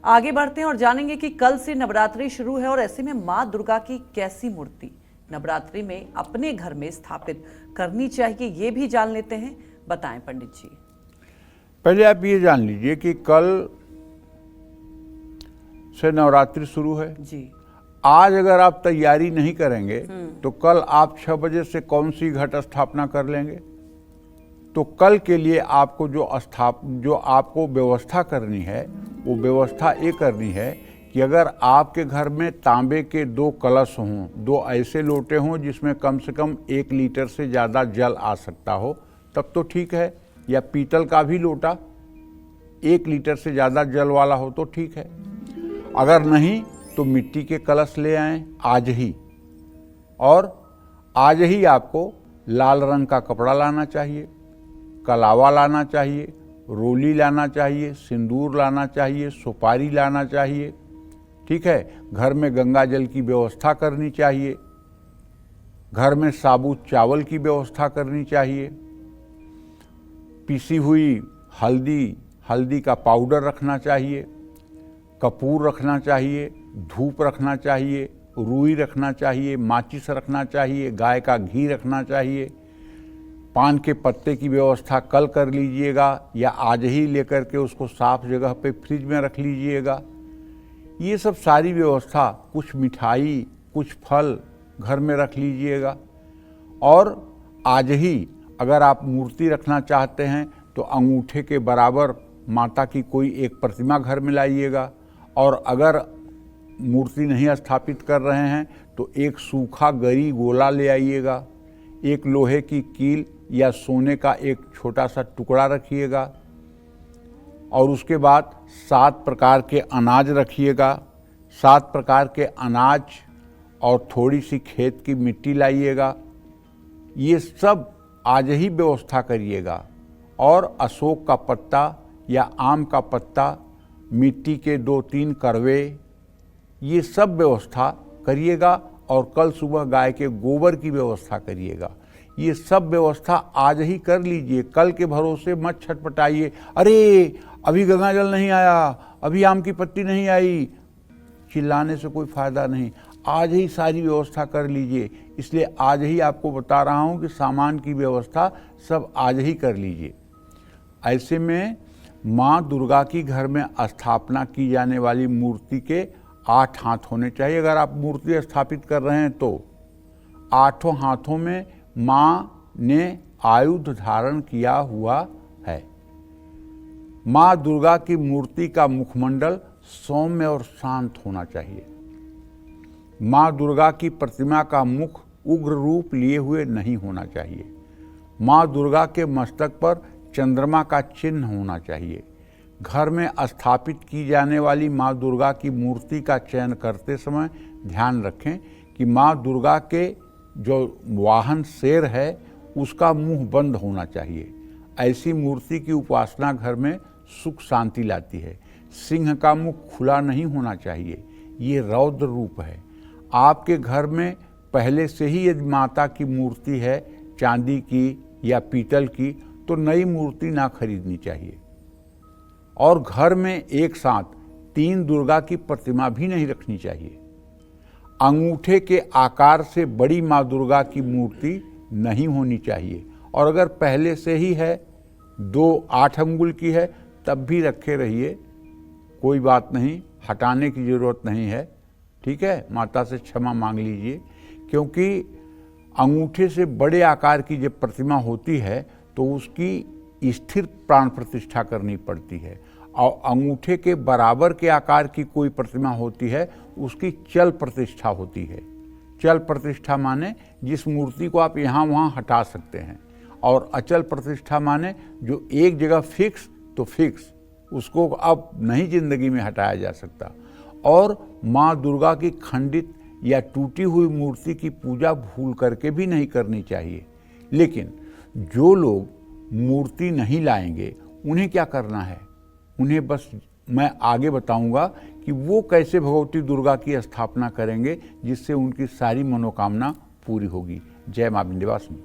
आगे बढ़ते हैं और जानेंगे कि कल से नवरात्रि शुरू है और ऐसे में मां दुर्गा की कैसी मूर्ति नवरात्रि में अपने घर में स्थापित करनी चाहिए, ये भी जान लेते हैं। बताएं पंडित जी। पहले आप ये जान लीजिए कि कल से नवरात्रि शुरू है जी। आज अगर आप तैयारी नहीं करेंगे तो कल आप 6 बजे से कौन सी घट स्थापना कर लेंगे। तो कल के लिए आपको जो आपको व्यवस्था करनी है वो व्यवस्था ये करनी है कि अगर आपके घर में तांबे के 2 कलश हों, 2 ऐसे लोटे हों जिसमें कम से कम 1 लीटर से ज़्यादा जल आ सकता हो तब तो ठीक है, या पीतल का भी लोटा 1 लीटर से ज़्यादा जल वाला हो तो ठीक है। अगर नहीं तो मिट्टी के कलश ले आएं आज ही, और आज ही आपको लाल रंग का कपड़ा लाना चाहिए, कलावा लाना चाहिए, रोली लाना चाहिए, सिंदूर लाना चाहिए, सुपारी लाना चाहिए। ठीक है, घर में गंगा जल की व्यवस्था करनी चाहिए, घर में साबुत चावल की व्यवस्था करनी चाहिए, पिसी हुई हल्दी का पाउडर रखना चाहिए, कपूर रखना चाहिए, धूप रखना चाहिए, रुई रखना चाहिए, माचिस रखना चाहिए, गाय का घी रखना चाहिए। पान के पत्ते की व्यवस्था कल कर लीजिएगा या आज ही लेकर के उसको साफ जगह पे फ्रिज में रख लीजिएगा। ये सब सारी व्यवस्था, कुछ मिठाई कुछ फल घर में रख लीजिएगा। और आज ही अगर आप मूर्ति रखना चाहते हैं तो अंगूठे के बराबर माता की कोई एक प्रतिमा घर में लाइएगा, और अगर मूर्ति नहीं स्थापित कर रहे हैं तो एक सूखा गरी गोला ले आइएगा, एक लोहे की कील या सोने का एक छोटा सा टुकड़ा रखिएगा, और उसके बाद 7 प्रकार के अनाज रखिएगा। 7 प्रकार के अनाज और थोड़ी सी खेत की मिट्टी लाइएगा। ये सब आज ही व्यवस्था करिएगा। और अशोक का पत्ता या आम का पत्ता, मिट्टी के 2-3 करवे, ये सब व्यवस्था करिएगा। और कल सुबह गाय के गोबर की व्यवस्था करिएगा। ये सब व्यवस्था आज ही कर लीजिए, कल के भरोसे मत छटपटाइए, अरे अभी गंगा जल नहीं आया, अभी आम की पत्ती नहीं आई। चिल्लाने से कोई फायदा नहीं, आज ही सारी व्यवस्था कर लीजिए। इसलिए आज ही आपको बता रहा हूँ कि सामान की व्यवस्था सब आज ही कर लीजिए। ऐसे में माँ दुर्गा की घर में स्थापना की जाने वाली मूर्ति के 8 हाथ होने चाहिए। अगर आप मूर्ति स्थापित कर रहे हैं तो 8 हाथों में माँ ने आयुध धारण किया हुआ है। माँ दुर्गा की मूर्ति का मुखमंडल सौम्य और शांत होना चाहिए। माँ दुर्गा की प्रतिमा का मुख उग्र रूप लिए हुए नहीं होना चाहिए। माँ दुर्गा के मस्तक पर चंद्रमा का चिन्ह होना चाहिए। घर में स्थापित की जाने वाली माँ दुर्गा की मूर्ति का चयन करते समय ध्यान रखें कि माँ दुर्गा के जो वाहन शेर है उसका मुंह बंद होना चाहिए। ऐसी मूर्ति की उपासना घर में सुख शांति लाती है। सिंह का मुख खुला नहीं होना चाहिए, ये रौद्र रूप है। आपके घर में पहले से ही यदि माता की मूर्ति है चांदी की या पीतल की तो नई मूर्ति ना खरीदनी चाहिए। और घर में एक साथ 3 दुर्गा की प्रतिमा भी नहीं रखनी चाहिए। अंगूठे के आकार से बड़ी माँ दुर्गा की मूर्ति नहीं होनी चाहिए, और अगर पहले से ही है 2 8 अंगुल की है तब भी रखे रहिए, कोई बात नहीं, हटाने की ज़रूरत नहीं है। ठीक है, माता से क्षमा मांग लीजिए, क्योंकि अंगूठे से बड़े आकार की जब प्रतिमा होती है तो उसकी स्थिर प्राण प्रतिष्ठा करनी पड़ती है, और अंगूठे के बराबर के आकार की कोई प्रतिमा होती है उसकी चल प्रतिष्ठा होती है। चल प्रतिष्ठा माने जिस मूर्ति को आप यहाँ वहाँ हटा सकते हैं, और अचल प्रतिष्ठा माने जो एक जगह फिक्स तो फिक्स, उसको अब नहीं जिंदगी में हटाया जा सकता। और माँ दुर्गा की खंडित या टूटी हुई मूर्ति की पूजा भूल करके भी नहीं करनी चाहिए। लेकिन जो लोग मूर्ति नहीं लाएंगे उन्हें क्या करना है, उन्हें बस मैं आगे बताऊंगा कि वो कैसे भगवती दुर्गा की स्थापना करेंगे जिससे उनकी सारी मनोकामना पूरी होगी। जय मां विंध्यवासिनी।